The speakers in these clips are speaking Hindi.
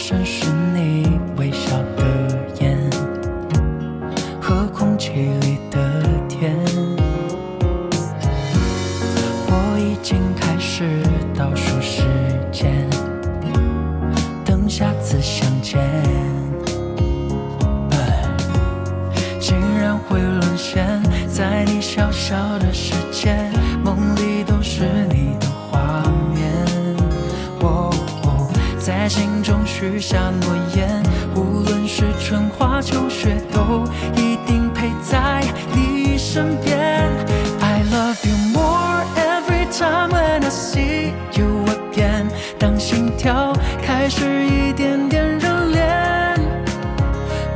生是你微笑的眼和空气里的甜。我已经开始倒数时间，等下次相见。竟然会沦陷在你小小的世界，梦里都是你的画面。在心中许下诺言，无论是春花秋雪，都一定陪在你身边。I love you more every time when I see you again。当心跳开始一点点热恋，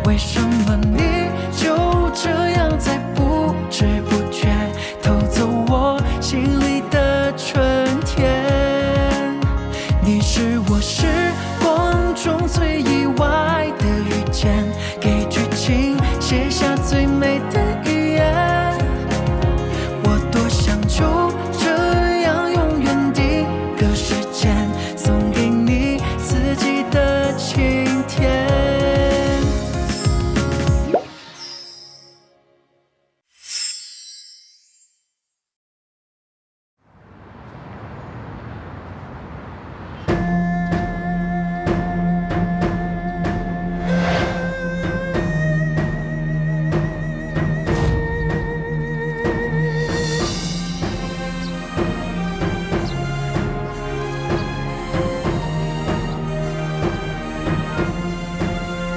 为什么你就这样在不知不觉偷走我心里的春天？你是我时光中最意外的遇见，给剧情写下最美的语言。我多想就这样永远定格时间，送给你四季的晴天。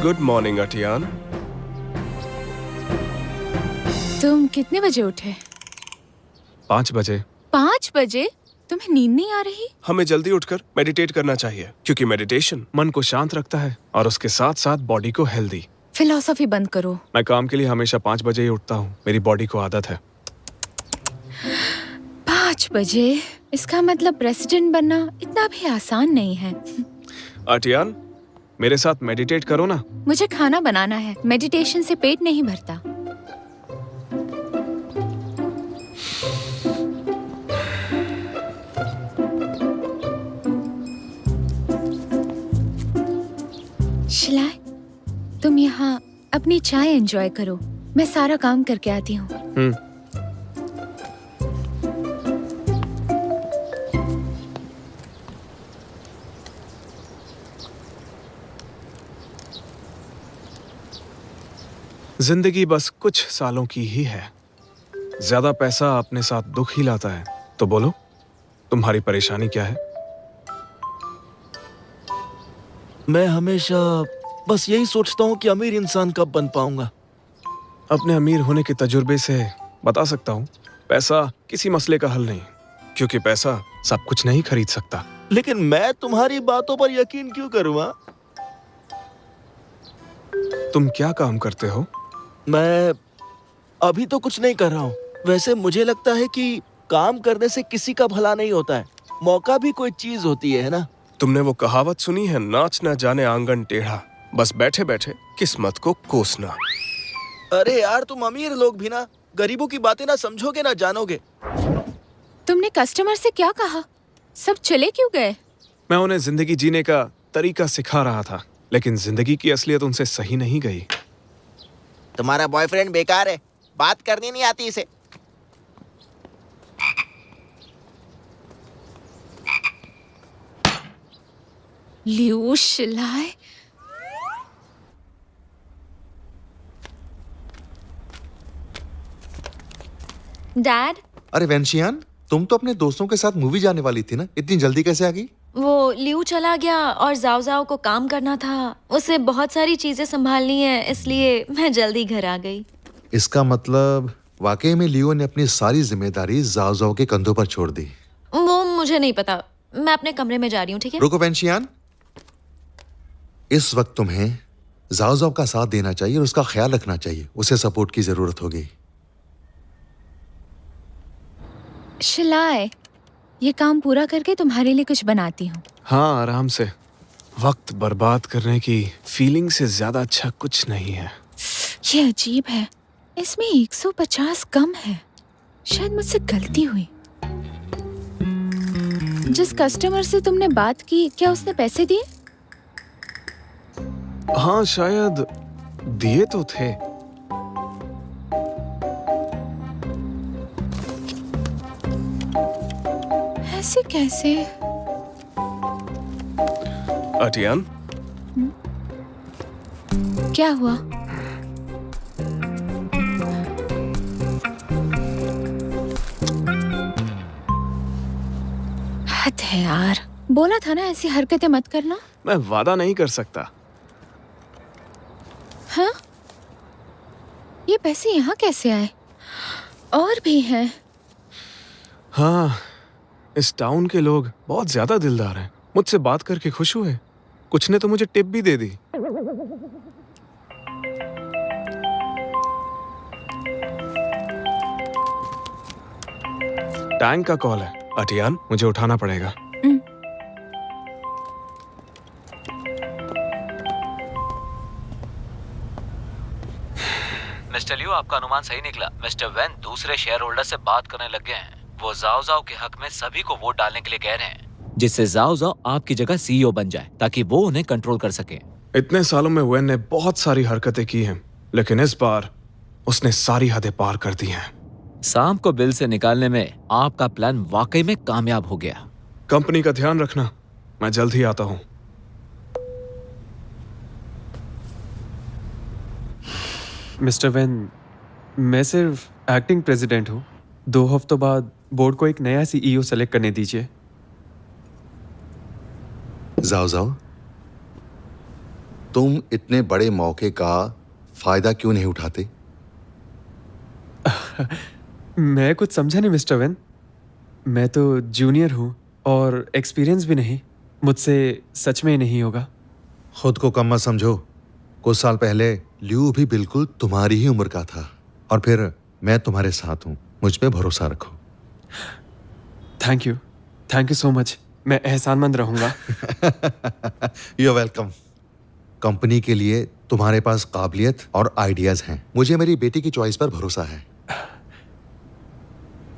good morning Atiyan. तुम कितने बजे उठे? 5 बजे। 5 बजे? तुम्हें नींद नहीं आ रही? हमें जल्दी उठकर मेडिटेट करना चाहिए, क्योंकि मेडिटेशन मन को शांत रखता है और उसके साथ साथ बॉडी को हेल्दी। फिलॉसफी बंद करो। मैं काम के लिए हमेशा 5 बजे ही उठता हूँ, मेरी बॉडी को आदत है। 5 बजे? इसका मतलब प्रेसिडेंट बनना इतना भी आसान नहीं है। अटियान, मेरे साथ मेडिटेट करो ना। मुझे खाना बनाना है, मेडिटेशन से पेट नहीं भरता। शिलाय, तुम यहाँ अपनी चाय एंजॉय करो, मैं सारा काम करके आती हूँ। जिंदगी बस कुछ सालों की ही है। ज्यादा पैसा अपने साथ दुख ही लाता है। तो बोलो, तुम्हारी परेशानी क्या है? मैं हमेशा बस यही सोचता हूँ कि अमीर इंसान कब बन पाऊंगा। अपने अमीर होने के तजुर्बे से बता सकता हूँ, पैसा किसी मसले का हल नहीं, क्योंकि पैसा सब कुछ नहीं खरीद सकता। लेकिन मैं तुम्हारी बातों पर यकीन क्यों करूँ? तुम क्या काम करते हो? मैं अभी तो कुछ नहीं कर रहा हूँ। वैसे मुझे लगता है कि काम करने से किसी का भला नहीं होता है, मौका भी कोई चीज होती है ना? तुमने वो कहावत सुनी है, नाच न जाने आंगन टेढ़ा, बस बैठे बैठे किस्मत को कोसना। अरे यार, तुम अमीर लोग भी ना गरीबों की बातें ना समझोगे ना जानोगे। तुमने कस्टमर से क्या कहा? सब चले क्यों गए? मैं उन्हें जिंदगी जीने का तरीका सिखा रहा था, लेकिन जिंदगी की असलियत उनसे सही नहीं गई। तुम्हारा बॉयफ्रेंड बेकार है, बात करनी नहीं आती इसे। लियो शिलाय, डैड। अरे वेंशियान, तुम तो अपने दोस्तों के साथ मूवी जाने वाली थी ना, इतनी जल्दी कैसे आ गई? वो लियू चला गया और जाओ जाओ को काम करना था, उसे बहुत सारी चीजें संभालनी है, इसलिए मैं जल्दी घर आ गई। इसका मतलब वाकई में लियो ने अपनी सारी जिम्मेदारी जाओ जाओ के कंधों पर छोड़ दी। वो मुझे नहीं पता, मैं अपने कमरे में जा रही हूँ, ठीक है? रुको वेंशियान, इस वक्त तुम्हें जाओ जाओ का साथ देना चाहिए और उसका ख्याल रखना चाहिए, उसे सपोर्ट की जरूरत होगी। शिलाय, ये काम पूरा करके तुम्हारे लिए कुछ बनाती हूँ। हाँ, आराम से। वक्त बर्बाद करने की फीलिंग से ज्यादा अच्छा कुछ नहीं है। ये अजीब है, इसमें 150 कम है। शायद मुझसे गलती हुई। जिस कस्टमर से तुमने बात की, क्या उसने पैसे दिए? हाँ शायद दिए तो थे। ऐसे कैसे? अटियान, क्या हुआ? हद है यार, बोला था ना ऐसी हरकतें मत करना। मैं वादा नहीं कर सकता। हाँ, ये पैसे यहाँ कैसे आए? और भी हैं। हाँ, इस टाउन के लोग बहुत ज्यादा दिलदार हैं। मुझसे बात करके खुश हुए। कुछ ने तो मुझे टिप भी दे दी। टैंक का कॉल है अटियान, मुझे उठाना पड़ेगा। मिस्टर लियो, आपका अनुमान सही निकला। मिस्टर वैन दूसरे शेयर होल्डर से बात करने लग गए हैं। वो जाओ जाओ के हक में सभी को वोट डालने के लिए कह रहे हैं, जिससे जाओ जाओ आपकी जगह सीईओ बन जाए ताकि वो उन्हें कंट्रोल कर सके। इतने सालों में वैन ने बहुत सारी हरकतें की हैं, लेकिन इस बार उसने सारी हदें पार कर दी हैं। शाम को बिल से निकालने में आपका प्लान वाकई में कामयाब हो गया। कंपनी का ध्यान रखना, मैं जल्द ही आता हूँ। मिस्टर वैन, मैं सिर्फ एक्टिंग प्रेसिडेंट हूँ। 2 हफ्तों बाद बोर्ड को एक नया सीईओ सेलेक्ट करने दीजिए। जाओ जाओ, तुम इतने बड़े मौके का फायदा क्यों नहीं उठाते? मैं कुछ समझा नहीं मिस्टर वैन। मैं तो जूनियर हूँ और एक्सपीरियंस भी नहीं। मुझसे सच में नहीं होगा। खुद को कम मत समझो। कुछ साल पहले लियू भी बिल्कुल तुम्हारी ही उम्र का था, और फिर मैं तुम्हारे साथ हूँ। मुझ पे भरोसा रखो। Thank you so much. मैं एहसानमंद रहूंगा। You are welcome. कंपनी के लिए तुम्हारे पास काबिलियत और आइडियाज हैं। मुझे मेरी बेटी की चॉइस पर भरोसा है।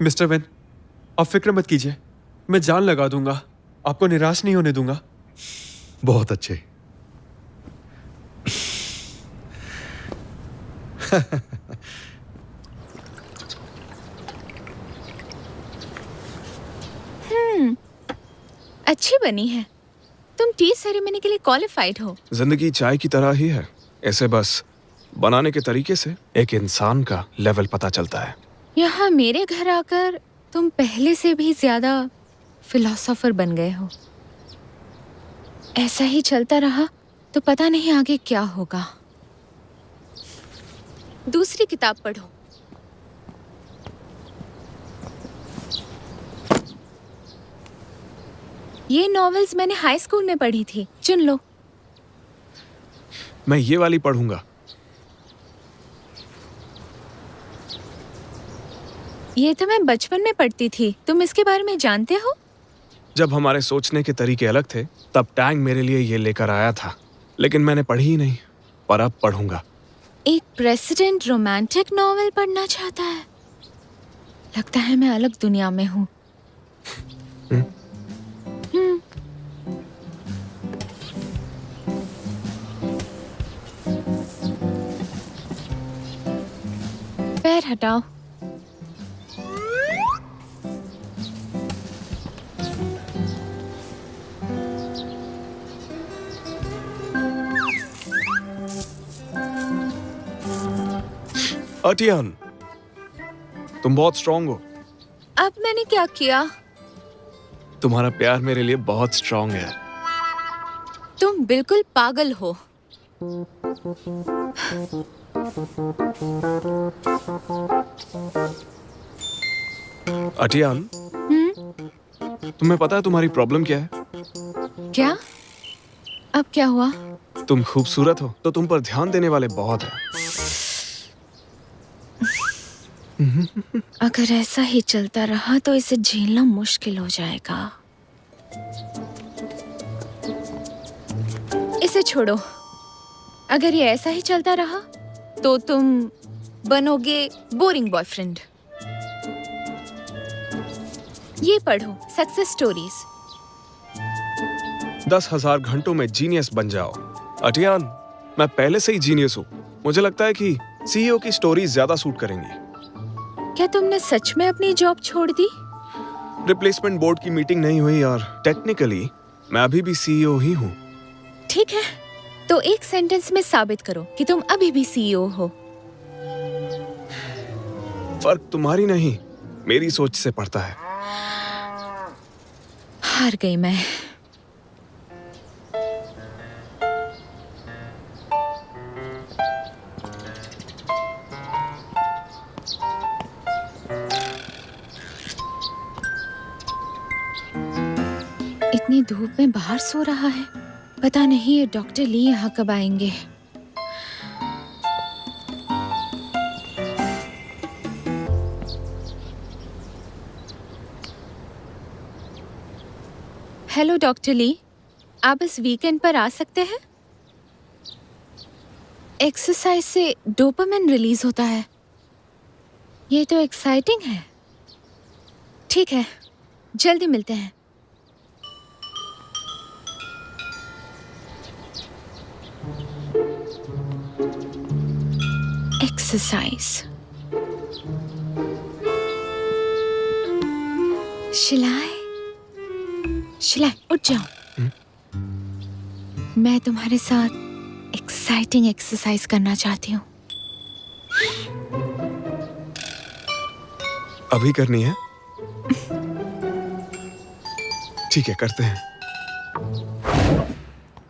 मिस्टर वैन, आप फिक्र मत कीजिए। मैं जान लगा दूंगा। आपको निराश नहीं होने दूंगा। बहुत अच्छे। अच्छी बनी है। तुम टी सेरेमनी के लिए क्वालिफाइड हो। जिंदगी चाय की तरह ही है, ऐसे बस बनाने के तरीके से एक इंसान का लेवल पता चलता है। यहाँ मेरे घर आकर तुम पहले से भी ज्यादा फिलोसोफर बन गए हो। ऐसा ही चलता रहा तो पता नहीं आगे क्या होगा। दूसरी किताब पढ़ो। ये नॉवेल्स मैंने हाई स्कूल में पढ़ी थी, चुन लो। मैं ये वाली पढ़ूंगा। ये तो मैं बचपन में पढ़ती थी। तुम इसके बारे में जानते हो? जब हमारे सोचने के तरीके अलग थे, तब टैंग मेरे लिए ये लेकर आया था, लेकिन मैंने पढ़ी ही नहीं। पर अब पढ़ूंगा। एक प्रेसिडेंट रोमांटिक नॉवेल पढ़ना चाहता है। लगता है मैं अलग दुनिया में हूँ। पैर हटाओ। अटियान, तुम बहुत स्ट्रांग हो। अब मैंने क्या किया? तुम्हारा प्यार मेरे लिए बहुत स्ट्रांग है। तुम बिल्कुल पागल हो। अटियान, तुम्हें पता है तुम्हारी प्रॉब्लम क्या है? क्या? अब क्या हुआ? तुम खूबसूरत हो तो तुम पर ध्यान देने वाले बहुत हैं। अगर ऐसा ही चलता रहा तो इसे झेलना मुश्किल हो जाएगा। इसे छोड़ो। अगर ये ऐसा ही चलता रहा तो तुम बनोगे बोरिंग बॉयफ्रेंड। ये पढ़ो, सक्सेस स्टोरीज। 10,000 घंटों में जीनियस बन जाओ। अटियान, मैं पहले से ही जीनियस हूँ। मुझे लगता है कि सीईओ की स्टोरी ज्यादा सूट करेंगी। क्या तुमने सच में अपनी जॉब छोड़ दी? रिप्लेसमेंट बोर्ड की मीटिंग नहीं हुई और टेक्निकली मैं अभी भी सीईओ ही हूँ। ठीक है, तो एक सेंटेंस में साबित करो कि तुम अभी भी सीईओ हो। फर्क तुम्हारी नहीं, मेरी सोच से पड़ता है। हार गई मैं। इतनी धूप में बाहर सो रहा है। पता नहीं ये डॉक्टर ली यहाँ कब आएंगे। हेलो डॉक्टर ली, आप इस वीकेंड पर आ सकते हैं? एक्सरसाइज से डोपामिन रिलीज होता है। ये तो एक्साइटिंग है। ठीक है, जल्दी मिलते हैं। एक्सरसाइज। शिलाय, शिलाय उठ जाओ। मैं तुम्हारे साथ एक्साइटिंग एक्सरसाइज करना चाहती हूँ। अभी करनी है? ठीक है, करते हैं।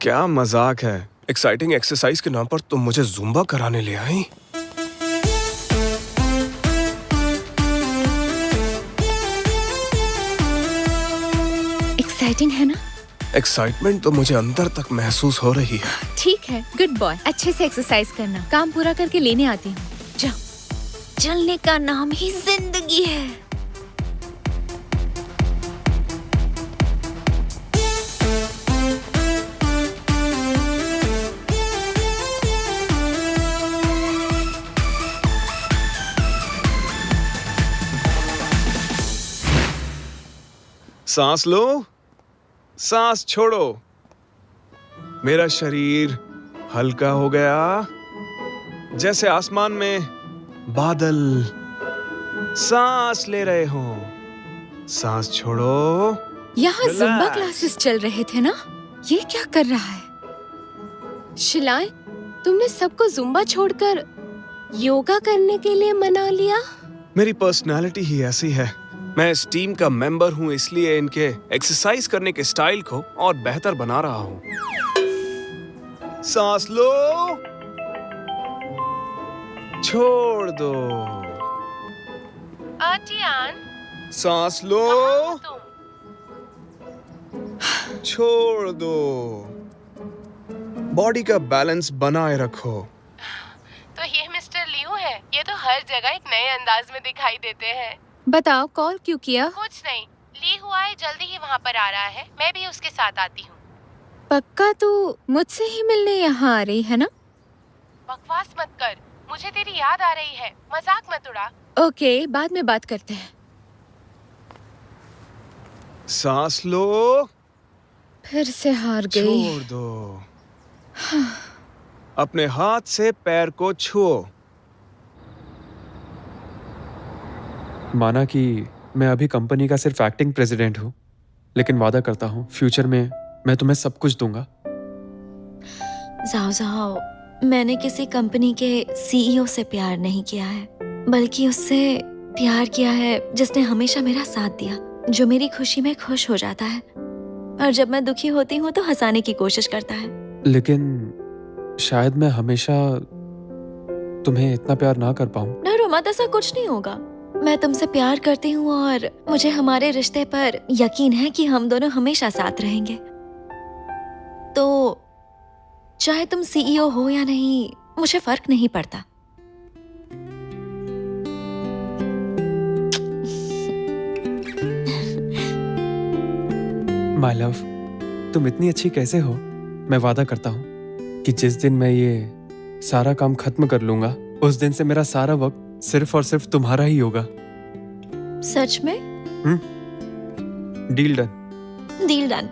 क्या मजाक है, एक्साइटिंग एक्सरसाइज के नाम पर तुम मुझे जुम्बा कराने ले आई। एक्साइटिंग है ना? एक्साइटमेंट तो मुझे अंदर तक महसूस हो रही है। ठीक है, गुड बॉय। अच्छे से एक्सरसाइज करना। काम पूरा करके लेने आती हूँ। जाओ। चलने का नाम ही जिंदगी है। सांस लो, सांस छोड़ो। मेरा शरीर हल्का हो गया, जैसे आसमान में बादल सांस ले रहे हो। सांस छोड़ो। यहाँ Relax. जुम्बा क्लासेस चल रहे थे ना? ये क्या कर रहा है? शिलाय, तुमने सबको जुम्बा छोड़कर योगा करने के लिए मना लिया? मेरी पर्सनालिटी ही ऐसी है। मैं इस टीम का मेंबर हूँ, इसलिए इनके एक्सरसाइज करने के स्टाइल को और बेहतर बना रहा हूँ। सांस लो, छोड़ दो। सांस लो, छोड़ दो। बॉडी का बैलेंस बनाए रखो। तो ये मिस्टर लियू है। ये तो हर जगह एक नए अंदाज में दिखाई देते हैं। बताओ, कॉल क्यों किया? कुछ नहीं, ली हुआ है, जल्दी ही वहाँ पर आ रहा है। मैं भी उसके साथ आती हूँ। पक्का तू मुझसे ही मिलने यहाँ आ रही है ना? बकवास मत कर, मुझे तेरी याद आ रही है। मजाक मत उड़ा। ओके, बाद में बात करते हैं। सांस लो, फिर से हार गई। छोड़ दो। अपने हाथ से पैर को छुओ। माना कि मैं अभी कंपनी का सिर्फ एक्टिंग प्रेसिडेंट हूँ, लेकिन वादा करता हूँ फ्यूचर में मैं तुम्हें सब कुछ दूंगा। जाओ जाओ, मैंने किसी कंपनी के सीईओ से प्यार नहीं किया है, बल्कि उससे प्यार किया है जिसने हमेशा मेरा साथ दिया, जो मेरी खुशी में खुश हो जाता है और जब मैं दुखी होती हूँ तो हंसाने की कोशिश करता है। लेकिन शायद मैं हमेशा तुम्हें इतना प्यार ना कर पाऊँ। डरो मत, ऐसा कुछ नहीं होगा। मैं तुमसे प्यार करती हूँ और मुझे हमारे रिश्ते पर यकीन है कि हम दोनों हमेशा साथ रहेंगे। तो चाहे तुम सीईओ हो या नहीं, मुझे फर्क नहीं पड़ता। माय लव, तुम इतनी अच्छी कैसे हो? मैं वादा करता हूँ कि जिस दिन मैं ये सारा काम खत्म कर लूंगा, उस दिन से मेरा सारा वक्त सिर्फ और सिर्फ तुम्हारा ही होगा। सच में? Deal done. Deal done.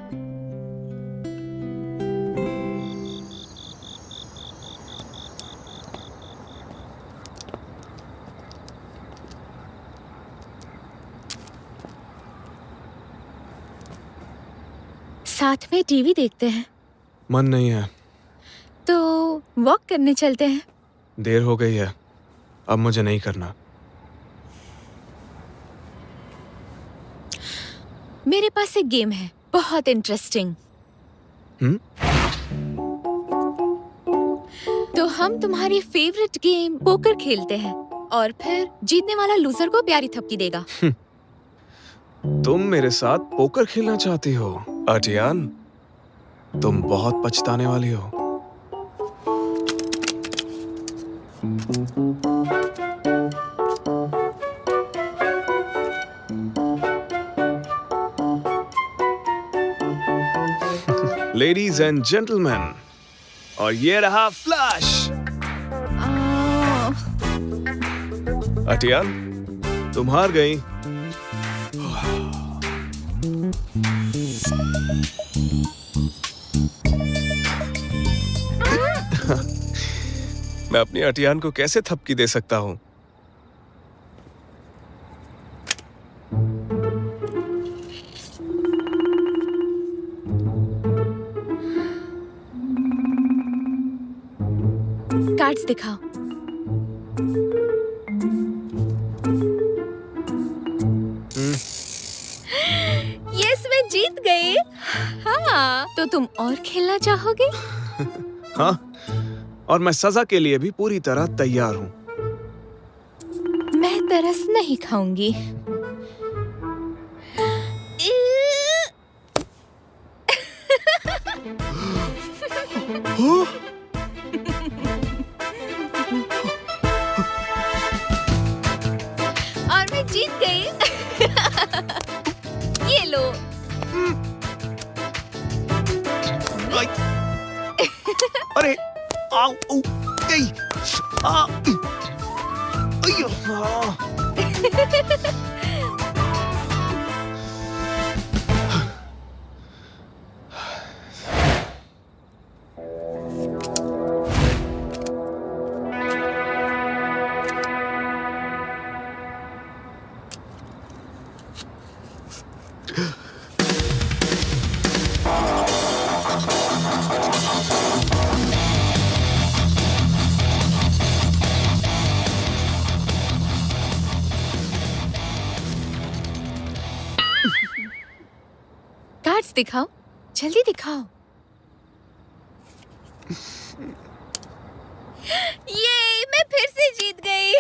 साथ में टीवी देखते हैं। मन नहीं है। तो वॉक करने चलते हैं। देर हो गई है, अब मुझे नहीं करना। मेरे पास एक गेम है, बहुत इंटरेस्टिंग। तो हम तुम्हारी फेवरेट गेम पोकर खेलते हैं और फिर जीतने वाला लूजर को प्यारी थपकी देगा। तुम मेरे साथ पोकर खेलना चाहती हो अर्टियान? तुम बहुत पछताने वाली हो। लेडीज एंड जेंटलमैन, और ये रहा फ्लैश। अर्टियान, तुम हार गई। मैं अपनी अर्टियान को कैसे थपकी दे सकता हूं? कार्ड्स दिखाओ। यस, मैं जीत गई। हाँ, तो तुम और खेलना चाहोगे? हाँ, और मैं सजा के लिए भी पूरी तरह तैयार हूँ। मैं तरस नहीं खाऊंगी। और मैं जीत गई। ये लो। अरे, आओ, ओ, ei, आ, अयो, कार्ड्स दिखाओ, जल्दी दिखाओ। ये मैं फिर से जीत गई।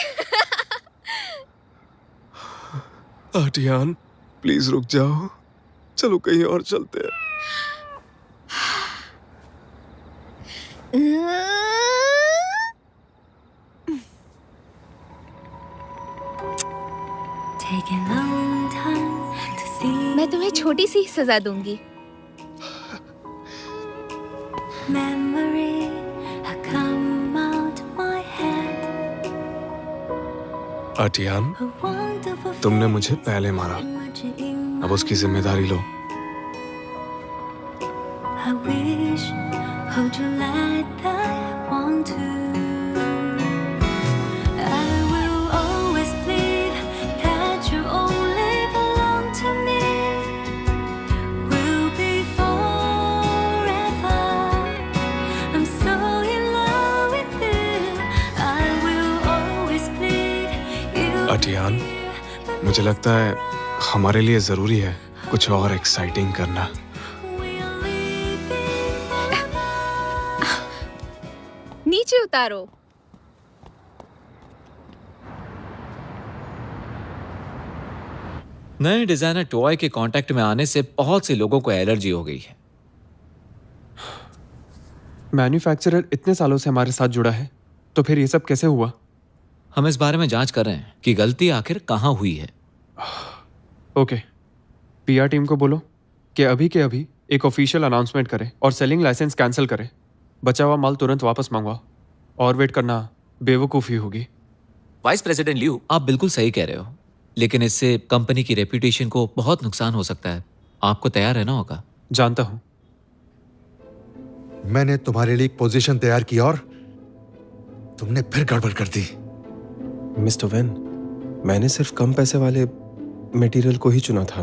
अर्टियान, प्लीज रुक जाओ। चलो कहीं और चलते हैं। मैं तुम्हें छोटी सी सजा दूंगी। अर्टियान, तुमने मुझे पहले मारा, अब उसकी जिम्मेदारी लो। अर्टियान, मुझे लगता है हमारे लिए जरूरी है कुछ और एक्साइटिंग करना। नीचे उतारो। नए डिजाइनर टॉय के कांटेक्ट में आने से बहुत से लोगों को एलर्जी हो गई है। मैन्युफैक्चरर इतने सालों से हमारे साथ जुड़ा है, तो फिर ये सब कैसे हुआ? हम इस बारे में जांच कर रहे हैं कि गलती आखिर कहां हुई है। ओके, पीआर टीम को बोलो कि अभी के अभी एक ऑफिशियल अनाउंसमेंट करे और सेलिंग लाइसेंस कैंसिल करे। बचा हुआ माल तुरंत वापस मंगवाओ, और वेट करना बेवकूफ़ी होगी। वाइस प्रेसिडेंट लियू, आप बिल्कुल सही कह रहे हो, लेकिन इससे कंपनी की रेपुटेशन को बहुत नुकसान हो सकता है। आपको तैयार रहना होगा। जानता हूं। मैंने तुम्हारे लिए एक पोजीशन तैयार की और तुमने फिर गड़बड़ कर दी। मिस्टर वैन, मैंने सिर्फ कम पैसे वाले मटेरियल को ही चुना था।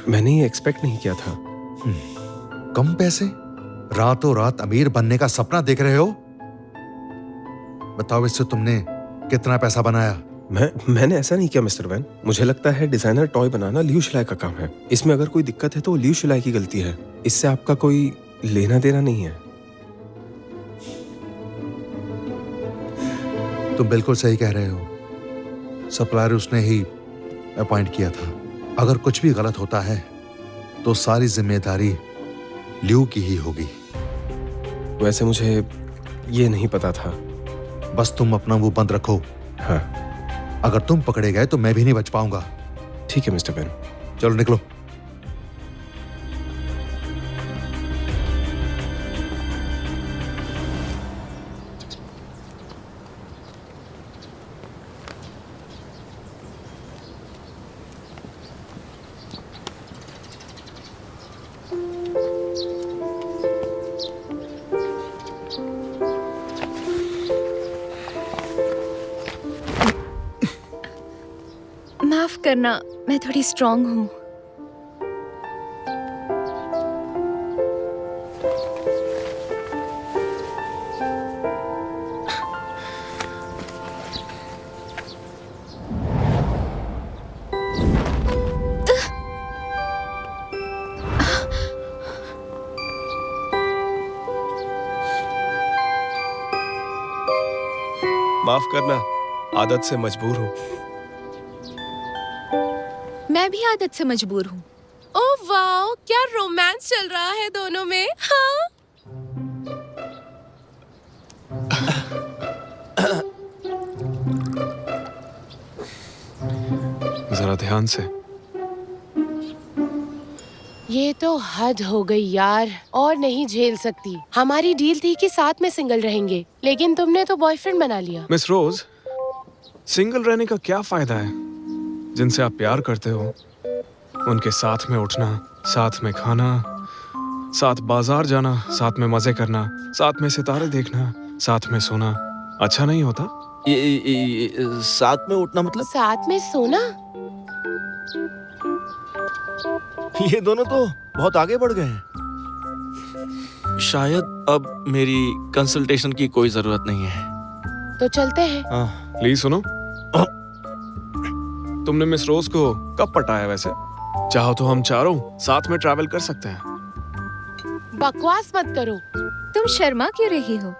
मैंने ये एक्सपेक्ट नहीं किया था। कम पैसे? रातों रात अमीर बनने का सपना देख रहे हो? बताओ, इससे तुमने कितना पैसा बनाया? मैंने ऐसा नहीं किया मिस्टर वैन। मुझे लगता है डिजाइनर टॉय बनाना लियू शिलाई का काम है। इसमें अगर कोई दिक्कत है तो वो लियू शिलाई की गलती है। इससे आपका कोई लेना देना नहीं है। तुम बिल्कुल सही कह रहे हो। सप्लायर उसने ही अपॉइंट किया था। अगर कुछ भी गलत होता है तो सारी जिम्मेदारी लियू की ही होगी। वैसे मुझे ये नहीं पता था। बस तुम अपना मुंह बंद रखो। हाँ अगर तुम पकड़े गए तो मैं भी नहीं बच पाऊंगा। ठीक है मिस्टर वैन। चलो निकलो। माफ करना, मैं थोड़ी स्ट्रांग हूँ। माफ करना, आदत से मजबूर हूँ। मैं भी आदत से मजबूर हूँ। ओह वाओ, क्या रोमांस चल रहा है दोनों में। हाँ जरा ध्यान से। ये तो हद हो गई यार, और नहीं झेल सकती। हमारी डील थी कि साथ में सिंगल रहेंगे, लेकिन तुमने तो बॉयफ्रेंड बना लिया। मिस रोज, सिंगल रहने का क्या फायदा है? जिनसे आप प्यार करते हो उनके साथ में उठना, साथ में खाना, साथ बाजार जाना, साथ में मजे करना, साथ में सितारे देखना, साथ में सोना अच्छा नहीं होता? ये साथ में उठना मतलब? साथ में सोना? ये दोनों तो बहुत आगे बढ़ गए हैं। शायद अब मेरी कंसल्टेशन की कोई जरूरत नहीं है। तो चलते हैं। हाँ। ली सुनो, तुमने मिस रोज को कब पटाया वैसे? चाहो तो हम चारों साथ में ट्रैवल कर सकते हैं। बकवास मत करो। तुम शर्मा क्यों रही हो?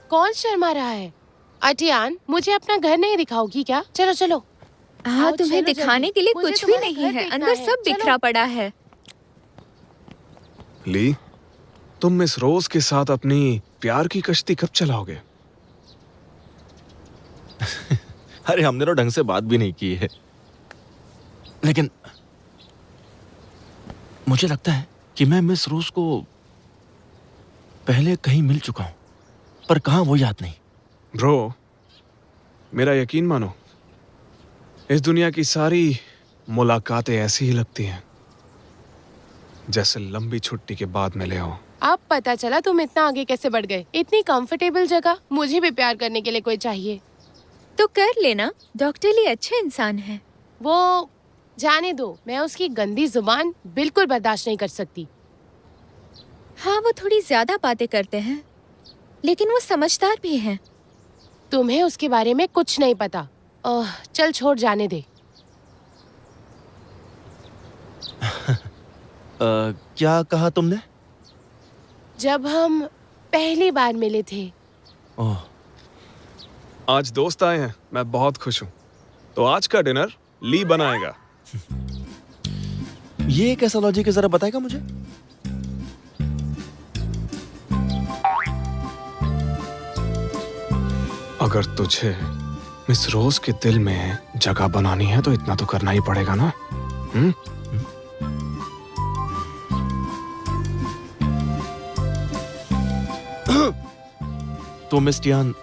कौन शर्मा रहा है? अटियान, मुझे अपना घर नहीं दिखाओगी क्या? चलो चलो। हाँ, आओ, तुम्हें चलो दिखाने जल्दी। के लिए मुझे कुछ भी तुम्हारा नहीं घर है। देखना अंदर है। सब चलो। बिखरा पड़ा है। ली, तुम मिस रोज के साथ अपनी प्यार की कश्ती कब चलाओगे? अरे हमने तो ढंग से बात भी नहीं की है। लेकिन मुझे लगता है कि मैं मिस रोज को पहले कहीं मिल चुका हूं, पर कहां वो याद नहीं। ब्रो, मेरा यकीन मानो, इस दुनिया की सारी मुलाकातें ऐसी ही लगती हैं जैसे लंबी छुट्टी के बाद मिले हो। अब पता चला तुम इतना आगे कैसे बढ़ गए। इतनी कंफर्टेबल जगह। मुझे भी प्यार करने के लिए कोई चाहिए। तो कर लेना, डॉक्टर ली अच्छे इंसान है। वो जाने दो, मैं उसकी गंदी जुबान बिल्कुल बर्दाश्त नहीं कर सकती। हाँ, वो थोड़ी ज्यादा बातें करते हैं, लेकिन वो समझदार भी हैं। तुम्हें उसके बारे में कुछ नहीं पता। चल छोड़, जाने दे। क्या कहा तुमने? जब हम पहली बार मिले थे। ओह, आज दोस्त आए हैं, मैं बहुत खुश हूँ। तो आज का डिनर ली बनाएगा। ये कैसा लॉजिक है, जरा बताएगा मुझे? अगर तुझे मिस रोज के दिल में जगह बनानी है तो इतना तो करना ही पड़ेगा ना। तो मिस टियान,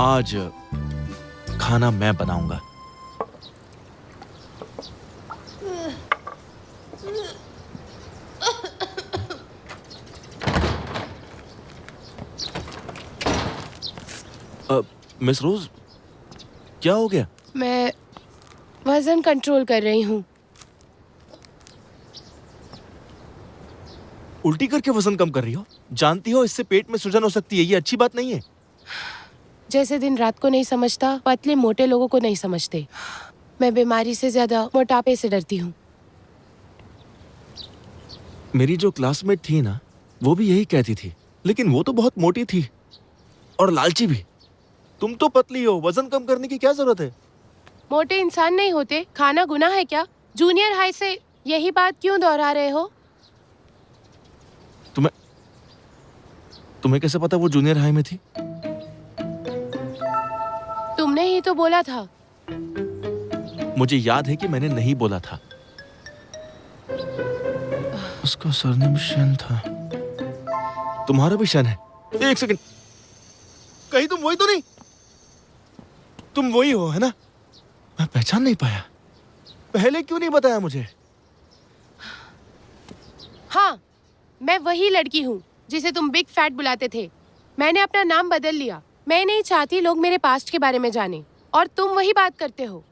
आज खाना मैं बनाऊंगा। मिस रोज, क्या हो गया? मैं वजन कंट्रोल कर रही हूँ। उल्टी करके वजन कम कर रही हो? जानती हो इससे पेट में सूजन हो सकती है, ये अच्छी बात नहीं है। जैसे दिन रात को नहीं समझता, पतले मोटे लोगों को नहीं समझते। मैं बीमारी से ज्यादा मोटापे से डरती हूँ। मेरी जो क्लासमेट थी ना, वो भी यही कहती थी, लेकिन वो तो बहुत मोटी थी और लालची भी। तुम तो पतली हो, वजन कम करने की क्या जरूरत है? मोटे इंसान नहीं होते, खाना गुनाह है क्या? जूनियर हाई से यही बात क्यों दोहरा रहे हो? तुम्हें कैसे पता वो जूनियर हाई में थी? तुमने ही तो बोला था। मुझे याद है कि मैंने नहीं बोला था। उसका सरनेम शन था। तुम्हारा भी शन है? एक सेकंड, कहीं तुम वही तो नहीं? तुम वही हो, है ना? मैं पहचान नहीं पाया। पहले क्यों नहीं बताया मुझे? हाँ, मैं वही लड़की हूँ जिसे तुम बिग फैट बुलाते थे। मैंने अपना नाम बदल लिया। मैं नहीं चाहती लोग मेरे पास्ट के बारे में जाने, और तुम वही बात करते हो।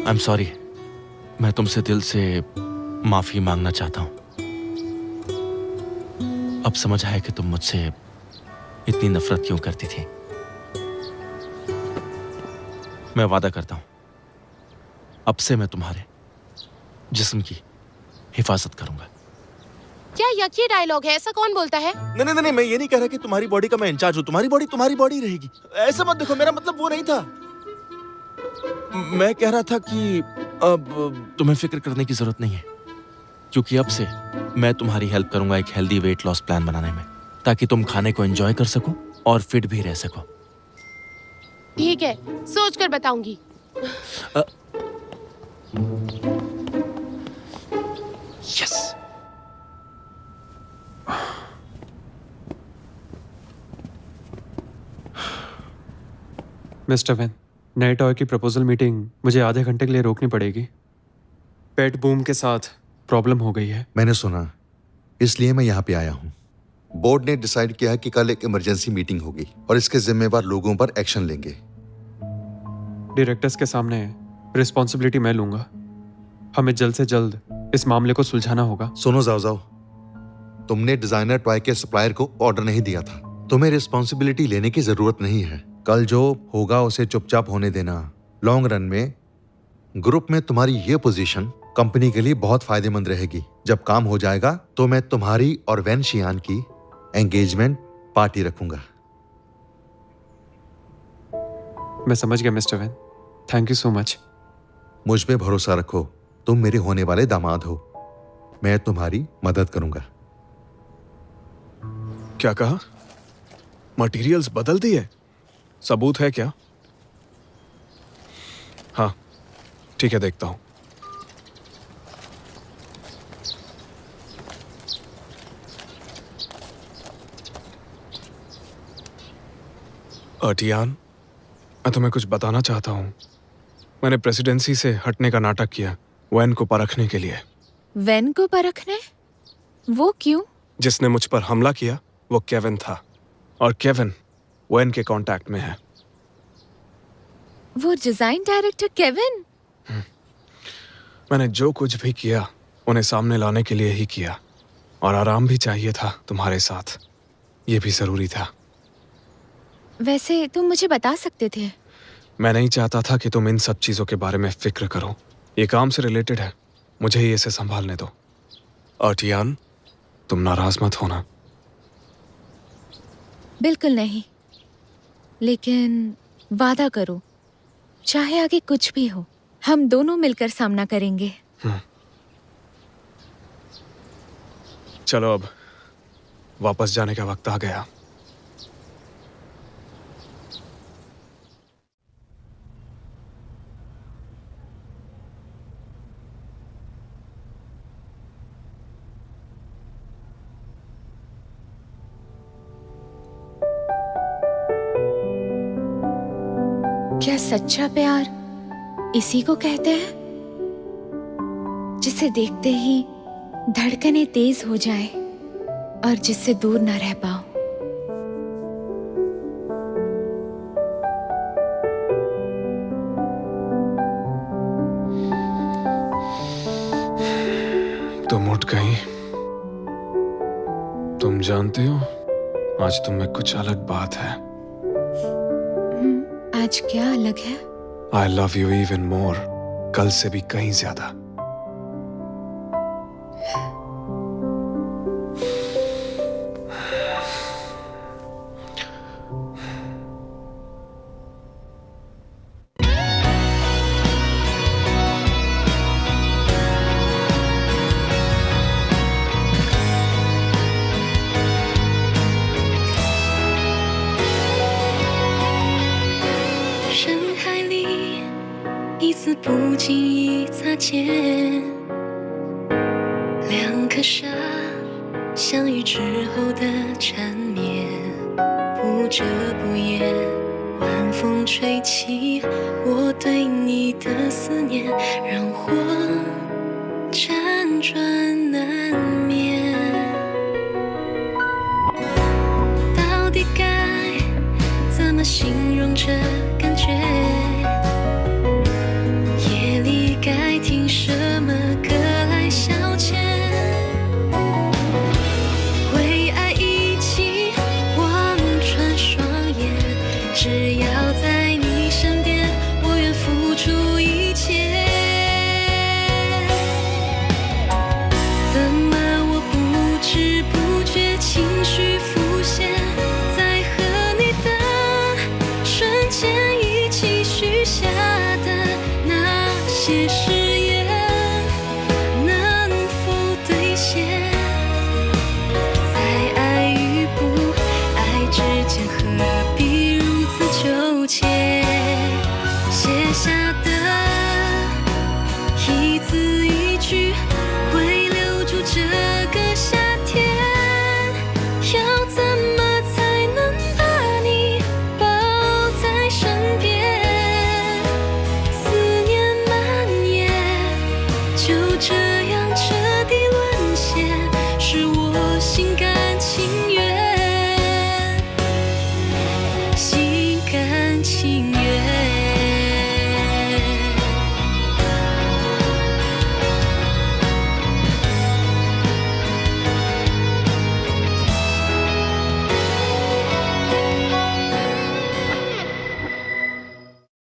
I'm sorry. मैं तुमसे दिल से माफी मांगना चाहता हूँ। अब समझ आया कि तुम मुझसे इतनी नफरत क्यों करती थी। मैं वादा करता हूँ, अब से मैं तुम्हारे जिस्म की हिफाजत करूंगा। क्या यकी डायलॉग है? ऐसा कौन बोलता है? नहीं, मैं ये नहीं कह रहा कि तुम्हारी बॉडी का मैं इंचार्ज हूँ। तुम्हारी बॉडी रहेगी। ऐसा मत देखो, मेरा मतलब वो नहीं था। मैं कह रहा था कि अब तुम्हें फिक्र करने की जरूरत नहीं है, क्योंकि अब से मैं तुम्हारी हेल्प करूंगा एक हेल्दी वेट लॉस प्लान बनाने में, ताकि तुम खाने को एंजॉय कर सको और फिट भी रह सको। ठीक है, सोच कर बताऊंगी। यस। मिस्टर वैन, नए टॉय की प्रपोजल मीटिंग मुझे आधे घंटे के लिए रोकनी पड़ेगी। पेट बूम के साथ प्रॉब्लम हो गई है। मैंने सुना, इसलिए मैं यहाँ पे आया हूँ। बोर्ड ने डिसाइड किया है कि कल एक इमरजेंसी मीटिंग होगी और इसके जिम्मेवार लोगों पर एक्शन लेंगे। डायरेक्टर्स के सामने रिस्पॉन्सिबिलिटी मैं लूंगा। हमें जल्द से जल्द इस मामले को सुलझाना होगा। सुनो जाओ, तुमने डिजाइनर टॉय के सप्लायर को ऑर्डर नहीं दिया था। तुम्हें रिस्पॉन्सिबिलिटी लेने की जरूरत नहीं है। कल जो होगा उसे चुपचाप होने देना। लॉन्ग रन में ग्रुप में तुम्हारी ये पोजीशन कंपनी के लिए बहुत फायदेमंद रहेगी। जब काम हो जाएगा तो मैं तुम्हारी और वैन शियान की एंगेजमेंट पार्टी रखूंगा। मैं समझ गया mister Van, thank you so much. मुझ पे भरोसा रखो, तुम मेरे होने वाले दामाद हो। मैं तुम्हारी मदद करूंगा। क्या कहा? मटेरियल्स बदल दिए? सबूत है क्या? हाँ ठीक है, देखता हूं। अर्टियान, मैं तुम्हें कुछ बताना चाहता हूं। मैंने प्रेसिडेंसी से हटने का नाटक किया वैन को परखने के लिए। वैन को परखने? वो क्यों? जिसने मुझ पर हमला किया वो केविन था, और केविन वैन के कांटेक्ट में है। वो डिजाइन डायरेक्टर केविन? मैंने जो कुछ भी किया उन्हें सामने लाने के लिए ही किया, और आराम भी चाहिए था तुम्हारे साथ, ये भी जरूरी था। वैसे तुम मुझे बता सकते थे। मैं नहीं चाहता था कि तुम इन सब चीजों के बारे में फिक्र करो। ये काम से रिलेटेड है, मुझे ही इसे संभालने दो। अर्टियान, तुम नाराज मत होना। बिल्कुल नहीं, लेकिन वादा करो, चाहे आगे कुछ भी हो, हम दोनों मिलकर सामना करेंगे। चलो अब वापस जाने का वक्त आ गया। क्या सच्चा प्यार इसी को कहते हैं, जिसे देखते ही धड़कनें तेज हो जाए और जिससे दूर ना रह पाओ? तुम जानते हो आज तुम में कुछ अलग बात है. आज क्या अलग है? I love you even more. कल से भी कहीं ज्यादा.深海里一丝不经意擦肩，两颗沙相遇之后的缠绵，不遮不掩，晚风吹起我对你的思念，让我辗转难眠。到底该怎么形容这感觉？